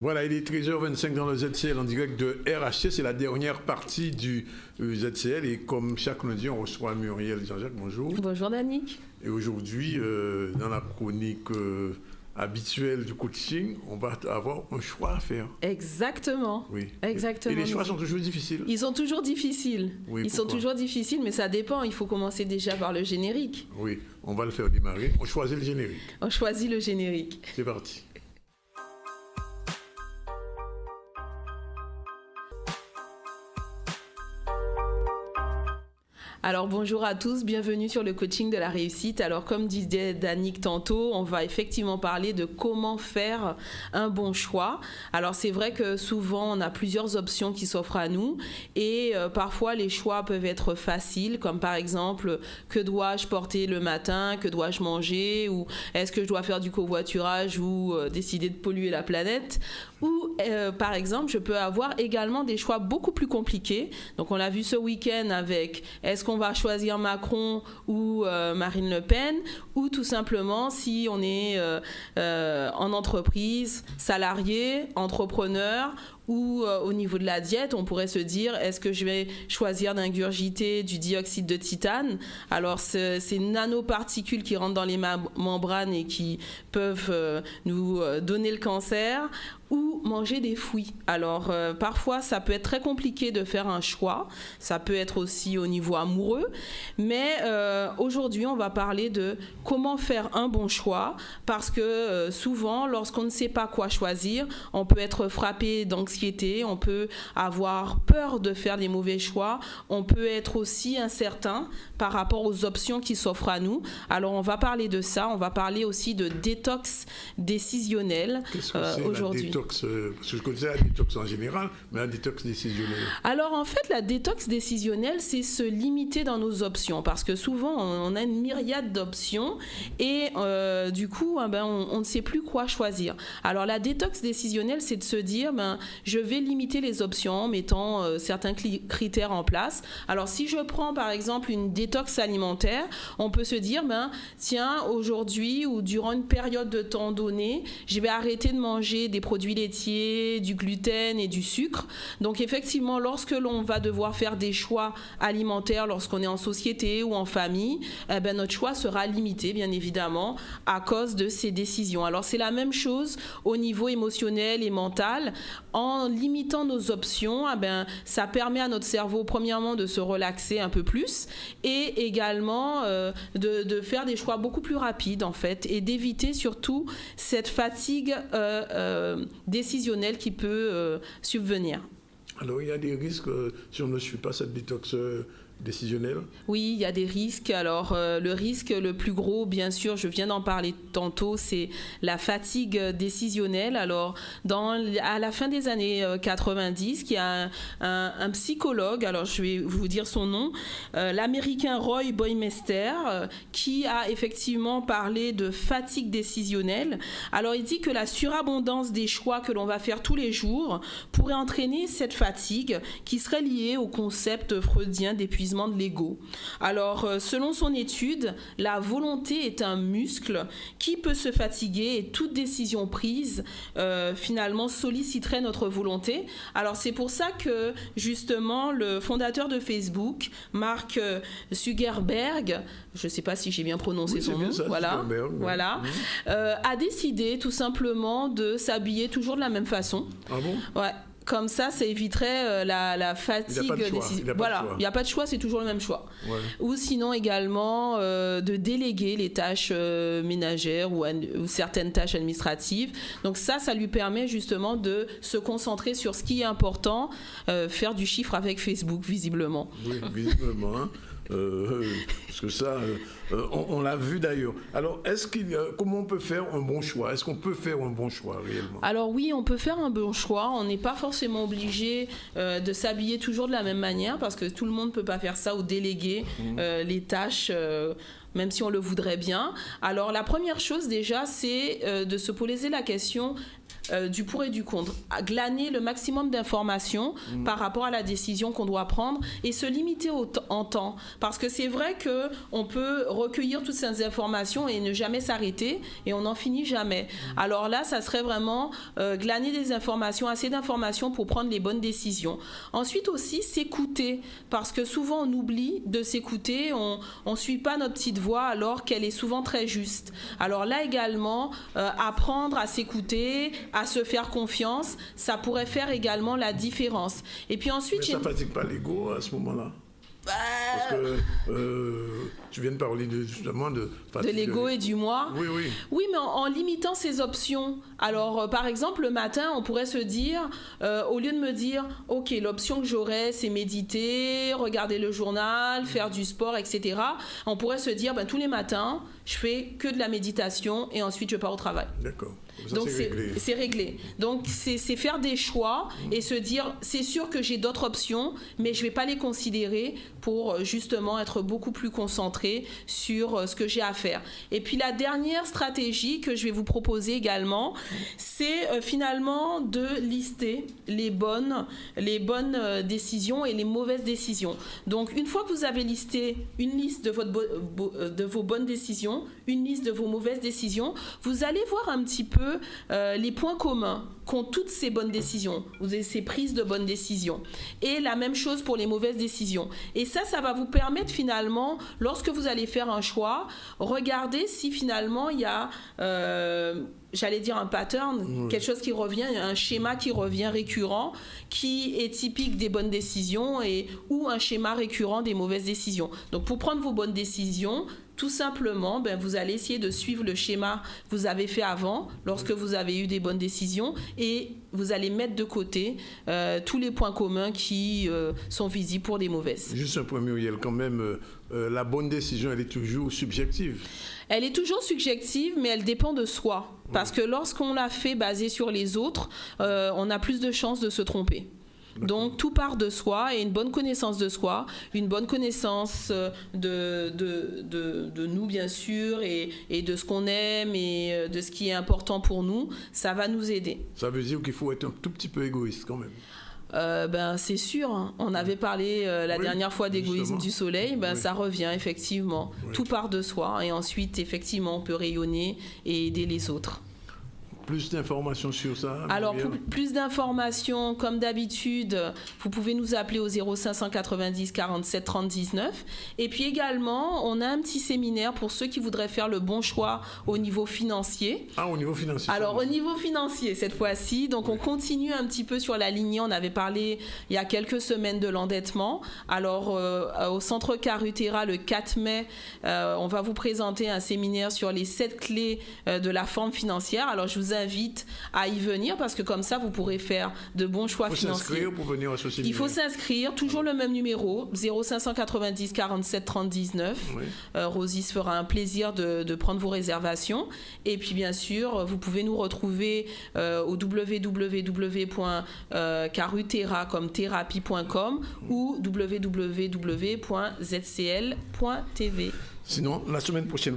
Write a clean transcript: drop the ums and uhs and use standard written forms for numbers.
Voilà, il est 13h25 dans le ZCL en direct de RHC. C'est la dernière partie du ZCL. Et comme chaque lundi, on reçoit Muriel Jean-Jacques. Bonjour. Bonjour, Danick. Et aujourd'hui, dans la chronique habituelle du coaching, on va avoir un choix à faire. Exactement. Oui. Exactement. Et les choix sont toujours difficiles. Ils sont toujours difficiles. Oui, Ils sont toujours difficiles, mais ça dépend. Il faut commencer déjà par le générique. Oui, on va le faire démarrer. On choisit le générique. On choisit le générique. C'est parti. Alors bonjour à tous, bienvenue sur le coaching de la réussite. Alors comme disait Danick tantôt, on va effectivement parler de comment faire un bon choix. Alors c'est vrai que souvent on a plusieurs options qui s'offrent à nous et parfois les choix peuvent être faciles, comme par exemple que dois-je porter le matin, que dois-je manger, ou est-ce que je dois faire du covoiturage ou décider de polluer la planète. Ou par exemple je peux avoir également des choix beaucoup plus compliqués. Donc on l'a vu ce week-end avec est-ce qu'on va choisir Macron ou Marine Le Pen, ou tout simplement si on est en entreprise, salarié, entrepreneur, ou au niveau de la diète, on pourrait se dire est-ce que je vais choisir d'ingurgiter du dioxyde de titane? Alors ces nanoparticules qui rentrent dans les membranes et qui peuvent nous donner le cancer, ou manger des fruits. Alors parfois ça peut être très compliqué de faire un choix, ça peut être aussi au niveau amoureux, mais aujourd'hui on va parler de comment faire un bon choix, parce que souvent lorsqu'on ne sait pas quoi choisir, on peut être frappé d'anxiété, on peut avoir peur de faire des mauvais choix, on peut être aussi incertain par rapport aux options qui s'offrent à nous. Alors on va parler de ça, on va parler aussi de détox décisionnel aujourd'hui. Parce que je connaissais la détox en général, mais la détox décisionnelle. Alors en fait, la détox décisionnelle, c'est se limiter dans nos options, parce que souvent on a une myriade d'options et du coup on ne sait plus quoi choisir. Alors la détox décisionnelle, c'est de se dire je vais limiter les options en mettant certains critères en place. Alors si je prends par exemple une détox alimentaire, on peut se dire tiens, aujourd'hui ou durant une période de temps donnée, je vais arrêter de manger des produits laitiers, du gluten et du sucre. Donc effectivement, lorsque l'on va devoir faire des choix alimentaires, lorsqu'on est en société ou en famille, notre choix sera limité, bien évidemment, à cause de ces décisions. Alors c'est la même chose au niveau émotionnel et mental. En limitant nos options, ça permet à notre cerveau, premièrement, de se relaxer un peu plus et également de faire des choix beaucoup plus rapides, en fait, et d'éviter surtout cette fatigue décisionnelle qui peut subvenir. Alors, il y a des risques si on ne suit pas cette détox décisionnelle? Oui, il y a des risques. Alors, le risque le plus gros, bien sûr, je viens d'en parler tantôt, c'est la fatigue décisionnelle. Alors, à la fin des années 90, il y a un psychologue, alors je vais vous dire son nom, l'américain Roy Baumeister, qui a effectivement parlé de fatigue décisionnelle. Alors, il dit que la surabondance des choix que l'on va faire tous les jours pourrait entraîner cette fatigue qui serait liée au concept freudien d'épuisement de l'ego. Alors, selon son étude, la volonté est un muscle qui peut se fatiguer et toute décision prise, finalement, solliciterait notre volonté. Alors, c'est pour ça que, justement, le fondateur de Facebook, Mark Zuckerberg, je ne sais pas si j'ai bien prononcé son nom, voilà, a décidé tout simplement de s'habiller toujours de la même façon. Ah bon? Ouais. Comme ça éviterait la fatigue. Il n'y a pas de choix, c'est toujours le même choix. Ouais. Ou sinon également de déléguer les tâches ménagères ou certaines tâches administratives. Donc ça lui permet justement de se concentrer sur ce qui est important, faire du chiffre avec Facebook, visiblement. Oui, visiblement. Parce que ça, on l'a vu d'ailleurs. Alors, comment on peut faire un bon choix? Est-ce qu'on peut faire un bon choix réellement? Alors oui, on peut faire un bon choix. On n'est pas forcément obligé de s'habiller toujours de la même manière, parce que tout le monde ne peut pas faire ça ou déléguer les tâches même si on le voudrait bien. Alors la première chose déjà, c'est de se poser la question: du pour et du contre, à glaner le maximum d'informations par rapport à la décision qu'on doit prendre et se limiter en temps. Parce que c'est vrai qu'on peut recueillir toutes ces informations et ne jamais s'arrêter et on n'en finit jamais. Alors là, ça serait vraiment glaner des informations, assez d'informations pour prendre les bonnes décisions. Ensuite aussi, s'écouter. Parce que souvent, on oublie de s'écouter, on ne suit pas notre petite voix alors qu'elle est souvent très juste. Alors là également, apprendre à s'écouter, à se faire confiance, ça pourrait faire également la différence. Et puis ensuite, mais ça ne fatigue pas l'ego à ce moment-là? Parce que tu viens de parler justement de l'ego et du moi. Oui, oui. Oui, mais en limitant ses options. Alors, par exemple, le matin, on pourrait se dire, au lieu de me dire, ok, l'option que j'aurais, c'est méditer, regarder le journal, faire du sport, etc. On pourrait se dire, tous les matins, je fais que de la méditation et ensuite je pars au travail. D'accord. Ça, donc c'est réglé. Donc c'est faire des choix et se dire c'est sûr que j'ai d'autres options mais je vais pas les considérer pour justement être beaucoup plus concentré sur ce que j'ai à faire. Et puis la dernière stratégie que je vais vous proposer également, c'est finalement de lister les bonnes décisions et les mauvaises décisions. Donc une fois que vous avez listé une liste de vos bonnes décisions, une liste de vos mauvaises décisions, vous allez voir un petit peu les points communs qu'ont toutes ces bonnes décisions, ces prises de bonnes décisions. Et la même chose pour les mauvaises décisions. Et ça va vous permettre finalement, lorsque vous allez faire un choix, regarder si finalement il y a, j'allais dire un pattern, quelque chose qui revient, un schéma qui revient récurrent, qui est typique des bonnes décisions ou un schéma récurrent des mauvaises décisions. Donc pour prendre vos bonnes décisions, tout simplement, vous allez essayer de suivre le schéma que vous avez fait avant, lorsque vous avez eu des bonnes décisions, et vous allez mettre de côté tous les points communs qui sont visibles pour les mauvaises. Juste un point, Muriel, quand même, la bonne décision, elle est toujours subjective. Elle est toujours subjective, mais elle dépend de soi. Parce que lorsqu'on l'a fait basée sur les autres, on a plus de chances de se tromper. Donc tout part de soi et une bonne connaissance de soi, une bonne connaissance de nous bien sûr et de ce qu'on aime et de ce qui est important pour nous, ça va nous aider. Ça veut dire qu'il faut être un tout petit peu égoïste quand même. C'est sûr, hein. On avait parlé la dernière fois d'égoïsme du soleil, ça revient effectivement. Tout part de soi et ensuite effectivement on peut rayonner et aider les autres. Plus d'informations sur ça? Alors, plus d'informations, comme d'habitude, vous pouvez nous appeler au 0590 47 30 19. Et puis également, on a un petit séminaire pour ceux qui voudraient faire le bon choix au niveau financier. Ah, au niveau financier. Alors, au niveau financier, cette fois-ci. Donc, on continue un petit peu sur la lignée. On avait parlé il y a quelques semaines de l'endettement. Alors, au Centre Carutera, le 4 mai, on va vous présenter un séminaire sur les 7 clés de la forme financière. Alors, je vous invite à y venir parce que comme ça vous pourrez faire de bons choix financiers. Il faut s'inscrire pour venir à ce séminaire. Il faut s'inscrire, toujours le même numéro, 0590 47 30 19. Oui. Rosie se fera un plaisir de prendre vos réservations. Et puis bien sûr, vous pouvez nous retrouver au www.carutera comme thérapie.com ou www.zcl.tv. Sinon, la semaine prochaine,